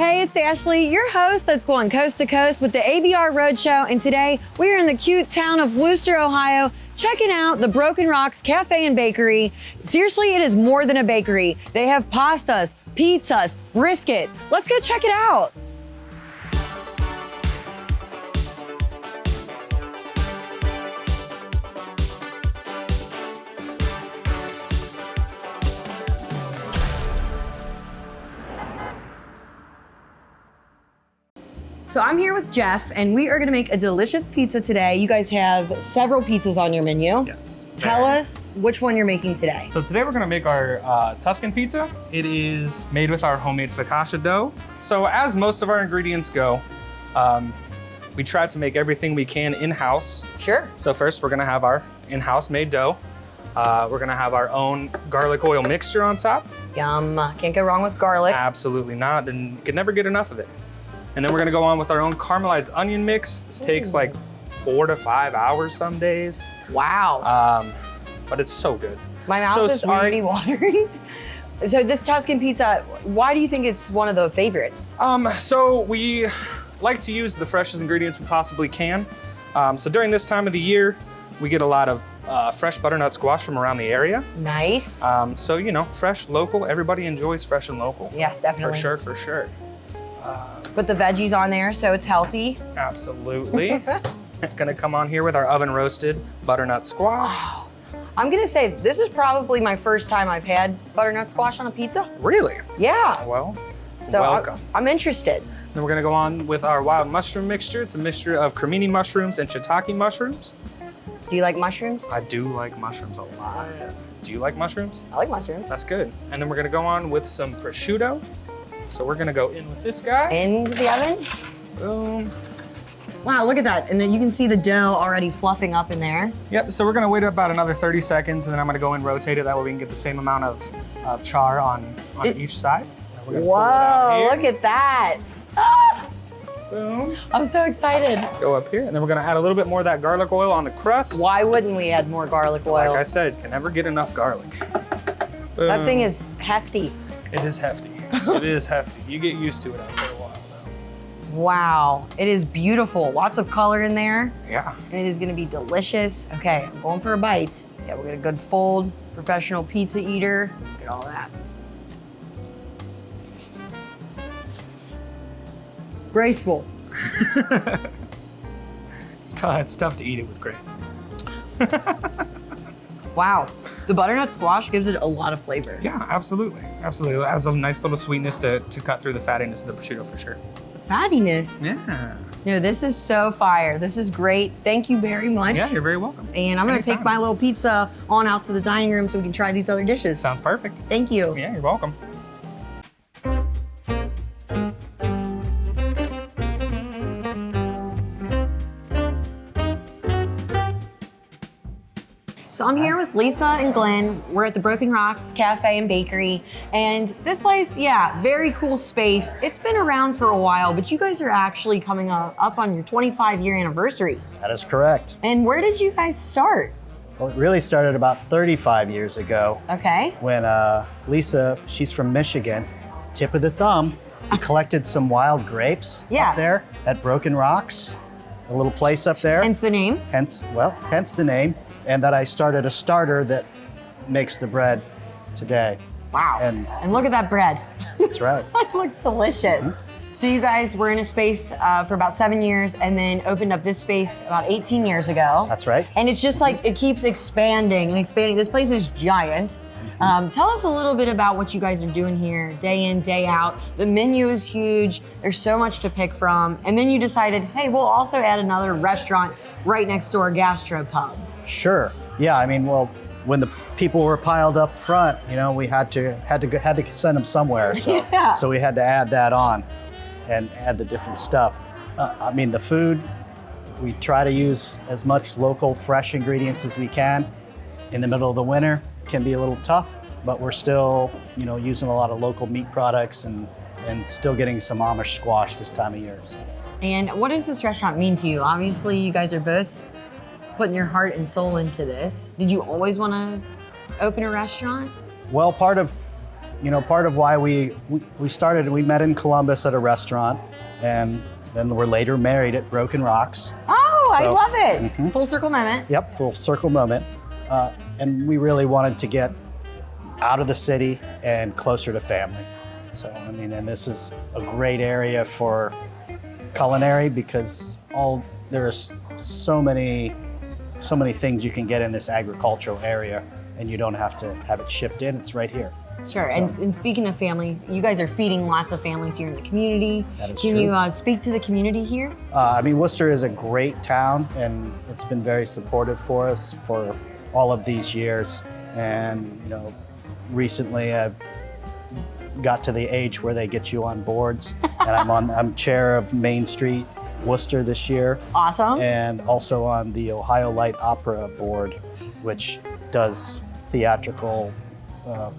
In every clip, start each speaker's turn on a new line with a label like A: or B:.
A: Hey, it's Ashley, your host that's going coast to coast with the ABR Roadshow, and today we are in the cute town of Wooster, Ohio, checking out the Broken Rocks Cafe and Bakery. Seriously, it is more than a bakery. They have pastas, pizzas, brisket. Let's go check it out. So I'm here with Jeff, and we are gonna make a delicious pizza today. You guys have several pizzas on your menu.
B: Yes.
A: Tell us which one you're making today.
B: So today we're gonna make our Tuscan Pizza. It is made with our homemade focaccia dough. So as most of our ingredients go, we try to make everything we can in-house.
A: Sure.
B: So first we're gonna have our in-house made dough. We're gonna have our own garlic oil mixture on top.
A: Yum, can't go wrong with garlic.
B: Absolutely not, and you can never get enough of it. And then we're gonna go on with our own caramelized onion mix. This takes like 4 to 5 hours some days.
A: Wow.
B: But it's so good.
A: My mouth
B: so
A: is
B: sweet.
A: already watering. So this Tuscan pizza, why do you think it's one of the favorites?
B: So we like to use the freshest ingredients we possibly can. So during this time of the year, we get a lot of fresh butternut squash from around the area.
A: Nice.
B: So, you know, fresh, local, everybody enjoys fresh and local.
A: Yeah, definitely.
B: For sure.
A: Put the veggies on there so it's healthy.
B: Absolutely. Gonna come on here with our oven roasted butternut squash.
A: Oh, I'm gonna say this is probably my first time I've had butternut squash on a pizza.
B: Really?
A: Yeah.
B: Well,
A: So
B: welcome.
A: I'm interested.
B: Then we're gonna go on with our wild mushroom mixture. It's a mixture of cremini mushrooms and shiitake mushrooms.
A: Do you like mushrooms?
B: I do like mushrooms a lot. Do you like mushrooms?
A: I like mushrooms.
B: That's good. And then we're gonna go on with some prosciutto. So we're gonna go in with this guy.
A: Into the oven.
B: Boom.
A: Wow, look at that. And then you can see the dough already fluffing up in there.
B: Yep, so we're gonna wait about another 30 seconds and then I'm gonna go and rotate it. That way we can get the same amount of char on each side. And we're gonna pull it out
A: Whoa,
B: here.
A: look at that. Ah,
B: Boom.
A: I'm so excited.
B: Go up here. And then we're gonna add a little bit more of that garlic oil on the crust.
A: Why wouldn't we add more garlic oil?
B: Like I said, can never get enough garlic. Boom.
A: That thing is hefty.
B: It is hefty. It is hefty. You get used to it after a while though.
A: Wow, it is beautiful. Lots of color in there.
B: Yeah.
A: And it is gonna be delicious. Okay, I'm going for a bite. Yeah, we're gonna good fold, professional pizza eater. Look at all that. Graceful.
B: It's tough to eat it with grace.
A: Wow, the butternut squash gives it a lot of flavor.
B: Yeah, absolutely. Absolutely. It adds a nice little sweetness to cut through the fattiness of the prosciutto for sure.
A: Fattiness.
B: Yeah.
A: No, this is so fire. This is great. Thank you very much.
B: Yeah, you're very welcome.
A: And I'm gonna
B: Anytime.
A: take my little pizza on out to the dining room so we can try these other dishes.
B: Sounds perfect.
A: Thank you.
B: Yeah, you're welcome.
A: So I'm here with Lisa and Glenn. We're at the Broken Rocks Cafe and Bakery. And this place, yeah, very cool space. It's been around for a while, but you guys are actually coming up on your 25-year anniversary.
C: That is correct.
A: And where did you guys start?
C: Well, it really started about 35 years ago
A: Okay.
C: when Lisa, she's from Michigan, tip of the thumb, we collected some wild grapes
A: Yeah.
C: up there at Broken Rocks, a little place up there.
A: Hence the name.
C: Hence the name. And that I started a starter that makes the bread today.
A: Wow.
C: And-
A: look at that bread.
C: That's right.
A: It looks delicious. So you guys were in a space for about 7 years and then opened up this space about 18 years ago.
C: That's right.
A: And it's just like, it keeps expanding and expanding. This place is giant. Tell us a little bit about what you guys are doing here, day in, day out. The menu is huge. There's so much to pick from. And then you decided, hey, we'll also add another restaurant right next door, gastropub.
C: Sure. Yeah, I mean, well, when the people were piled up front, you know, we had to send them somewhere. So,
A: Yeah.
C: so we had to add that on and add the different stuff. I mean, the food, we try to use as much local, fresh ingredients as we can. In the middle of the winter, it can be a little tough, but we're still, you know, using a lot of local meat products and still getting some Amish squash this time of year. So.
A: And what does this restaurant mean to you? Obviously, you guys are both putting your heart and soul into this. Did you always want to open a restaurant?
C: Well, part of you know, part of why we started, we met in Columbus at a restaurant, and then we're later married at Broken Rocks.
A: Oh, I
C: So-
A: love it. Full circle moment.
C: Yep, full circle moment. And we really wanted to get out of the city and closer to family. So, I mean, and this is a great area for culinary because there's so many things you can get in this agricultural area, and you don't have to have it shipped in. It's right here.
A: Sure. And speaking of families, you guys are feeding lots of families here in the community.
C: That is
A: Can
C: true.
A: you speak to the community here?
C: I mean, Wooster is a great town, and it's been very supportive for us for all of these years. And, you know, recently I've got to the age where they get you on boards, and I'm chair of Main Street Wooster this year.
A: Awesome.
C: And also on the Ohio Light Opera Board, which does theatrical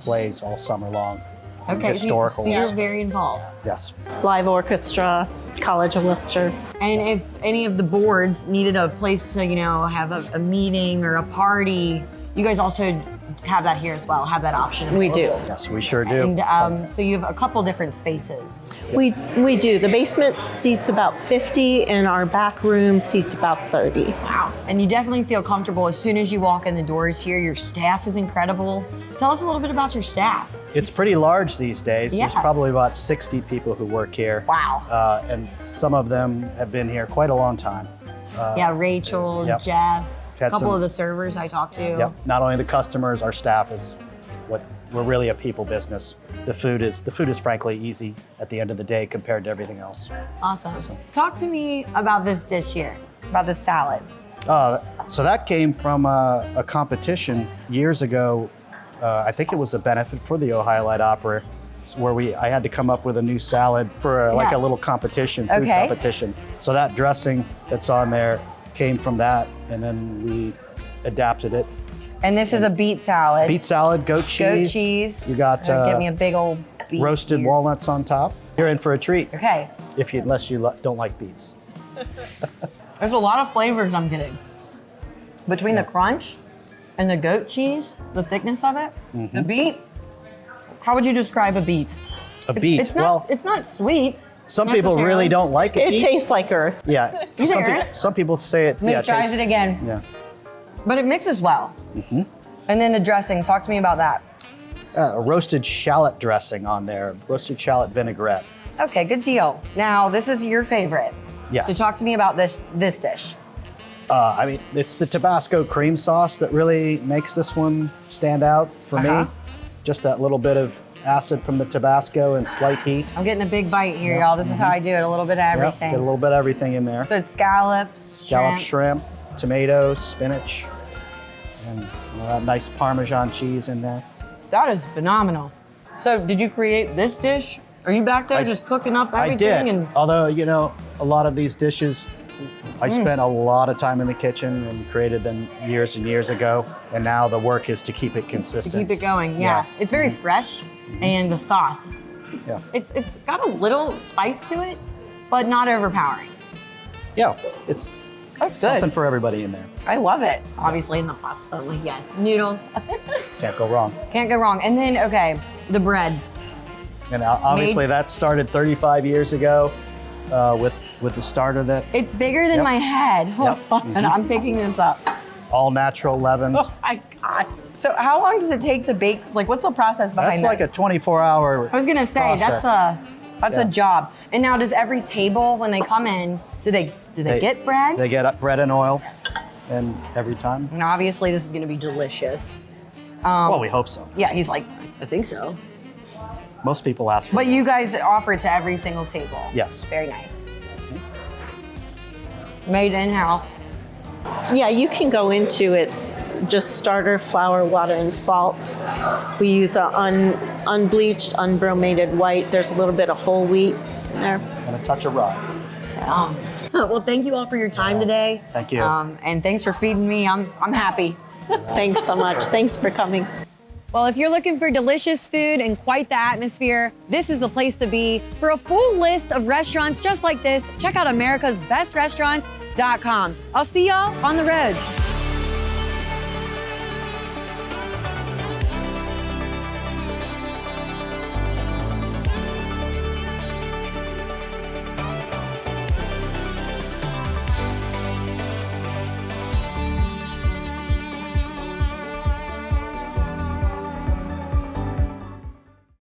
C: plays all summer long. and
A: Okay,
C: historical.
A: so you're very involved.
C: Yes.
D: Live orchestra, College of Wooster.
A: And if any of the boards needed a place to, you know, have a meeting or a party, you guys also have that here as well, have that option.
D: We do.
C: Yes, we sure do.
A: And so you have a couple different spaces.
D: We do. The basement seats about 50 and our back room seats about 30.
A: Wow. And you definitely feel comfortable as soon as you walk in the doors here. Your staff is incredible. Tell us a little bit about your staff.
C: It's pretty large these days. There's
A: Yeah.
C: probably about 60 people who work here.
A: Wow.
C: And some of them have been here quite a long time.
A: Yeah, Rachel,
C: Yep.
A: Jeff, a
C: Had
A: couple
C: some-
A: of the servers I talked to.
C: Yep. Not only the customers, our staff is we're really a people business. The food is frankly easy at the end of the day compared to everything else.
A: Awesome. Talk to me about this dish here, about this salad.
C: So that came from a competition years ago. I think it was a benefit for the Ohio Light Opera, where I had to come up with a new salad for like
A: Yeah.
C: a little competition, food
A: Okay.
C: competition. So that dressing that's on there came from that, and then we adapted it.
A: And this is a beet salad.
C: Beet salad, goat cheese.
A: Goat cheese.
C: You got
A: Get me a big old beet
C: roasted
A: here.
C: walnuts on top. You're in for a treat.
A: Okay.
C: Unless you don't like beets.
A: There's a lot of flavors I'm getting. Between the crunch and the goat cheese, the thickness of it,
C: Mm-hmm.
A: the beet. How would you describe a beet?
C: A beet.
A: It's not, it's not sweet.
C: Some people really
A: necessarily.
C: don't like it.
D: It tastes like earth.
C: Yeah.
A: Is it
C: some,
A: earth?
C: some people say it.
A: Nick
C: Yeah,
A: tries
C: tastes-
A: it again.
C: Yeah.
A: But it mixes well. Mm-hmm. And then the dressing, talk to me about that.
C: A roasted shallot dressing on there, roasted shallot vinaigrette.
A: Okay, good deal. Now, this is your favorite.
C: Yes.
A: So talk to me about this dish.
C: I mean, it's the Tabasco cream sauce that really makes this one stand out for
A: Uh-huh.
C: me. Just that little bit of acid from the Tabasco and slight heat.
A: I'm getting a big bite here, y'all. This is how I do it, a little bit of
C: Yep,
A: everything.
C: get a little bit of everything in there.
A: So it's scallops,
C: Scalloped shrimp, tomatoes, spinach, and that nice Parmesan cheese in there.
A: That is phenomenal. So did you create this dish? Are you back there just cooking up everything?
C: I did.
A: And
C: Although, you know, a lot of these dishes, I spent a lot of time in the kitchen and created them years and years ago. And now the work is to keep it consistent.
A: keep it going, yeah. It's very fresh, and the sauce.
C: Yeah.
A: It's got a little spice to it, but not overpowering.
C: Yeah, it's
A: That's good.
C: something for everybody in there.
A: I love it. Obviously in the pasta, like yes, noodles.
C: Can't go wrong.
A: Can't go wrong. And then, okay, the bread.
C: And obviously that started 35 years ago with the starter that
A: It's bigger than
C: Yep.
A: my head. Hold
C: Yep.
A: on, I'm picking this up.
C: all natural leavened.
A: Oh my God. So how long does it take to bake? Like what's the process behind
C: That's
A: this?
C: like a 24-hour
A: I was gonna say,
C: process.
A: that's a
C: Yeah.
A: job. And now does every table, when they come in, do they get bread?
C: They get bread and oil, and every time.
A: And obviously this is gonna be delicious.
C: Well, we hope so.
A: Yeah, he's like, I think so.
C: Most people ask for
A: But
C: it.
A: you guys offer it to every single table.
C: Yes.
A: Very nice. Made in-house.
D: Yeah, you can go into it's just starter, flour, water, and salt. We use a unbleached, unbromated white. There's a little bit of whole wheat in there.
C: And a touch of rye.
A: Well, thank you all for your time today.
C: Thank you.
A: And thanks for feeding me. I'm happy.
D: Thanks so much. Thanks for coming.
A: Well, if you're looking for delicious food and quite the atmosphere, this is the place to be. For a full list of restaurants just like this, check out americasbestrestaurants.com. I'll see y'all on the road.